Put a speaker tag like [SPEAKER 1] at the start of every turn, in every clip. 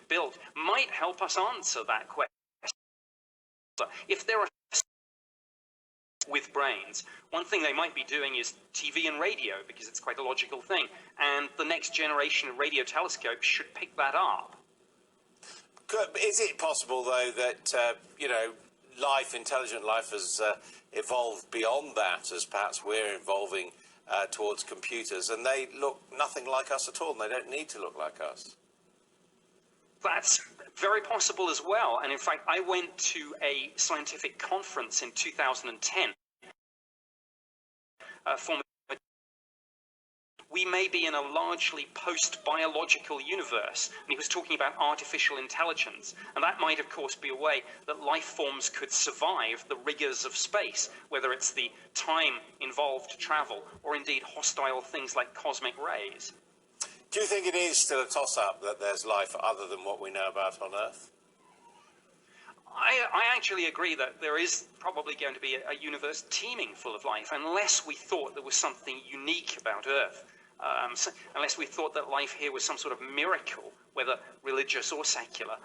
[SPEAKER 1] built might help us answer that question. If there are with brains, one thing they might be doing is TV and radio, because it's quite a logical thing, and the next generation of radio telescopes should pick that up.
[SPEAKER 2] Is it possible, though, that, intelligent life has evolved beyond that, as perhaps we're evolving towards computers, and they look nothing like us at all, and they don't need to look like us?
[SPEAKER 1] That's very possible as well. And in fact, I went to a scientific conference in 2010. We may be in a largely post-biological universe. And he was talking about artificial intelligence. And that might, of course, be a way that life forms could survive the rigors of space, whether it's the time involved to travel or indeed hostile things like cosmic rays.
[SPEAKER 2] Do you think it is still a toss-up that there's life other than what we know about on Earth?
[SPEAKER 1] I actually agree that there is probably going to be a universe teeming full of life, unless we thought there was something unique about Earth. Unless we thought that life here was some sort of miracle, whether religious or secular.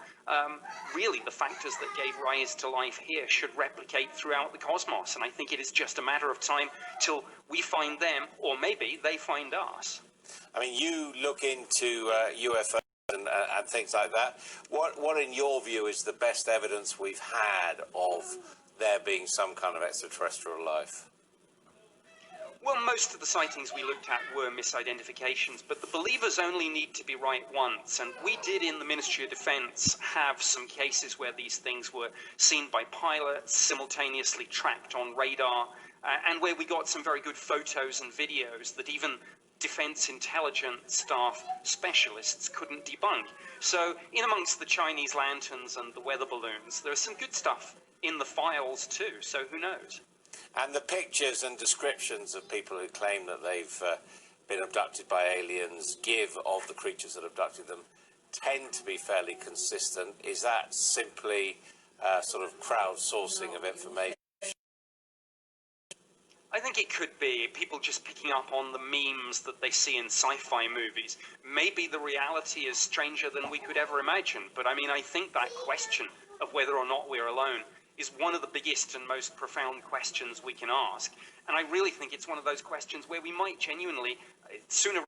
[SPEAKER 1] Really, the factors that gave rise to life here should replicate throughout the cosmos, and I think it is just a matter of time till we find them, or maybe they find us.
[SPEAKER 2] I mean, you look into UFOs and things like that. What, in your view, is the best evidence we've had of there being some kind of extraterrestrial life?
[SPEAKER 1] Well, most of the sightings we looked at were misidentifications, but the believers only need to be right once. And we did, in the Ministry of Defense, have some cases where these things were seen by pilots, simultaneously tracked on radar, and where we got some very good photos and videos that even defense intelligence staff specialists couldn't debunk. So, in amongst the Chinese lanterns and the weather balloons, there's some good stuff in the files too, so who knows?
[SPEAKER 2] And the pictures and descriptions of people who claim that they've been abducted by aliens give of the creatures that abducted them tend to be fairly consistent. Is that simply sort of crowdsourcing of information?
[SPEAKER 1] I think it could be people just picking up on the memes that they see in sci-fi movies. Maybe the reality is stranger than we could ever imagine. But I mean, I think that question of whether or not we're alone is one of the biggest and most profound questions we can ask. And I really think it's one of those questions where we might genuinely, sooner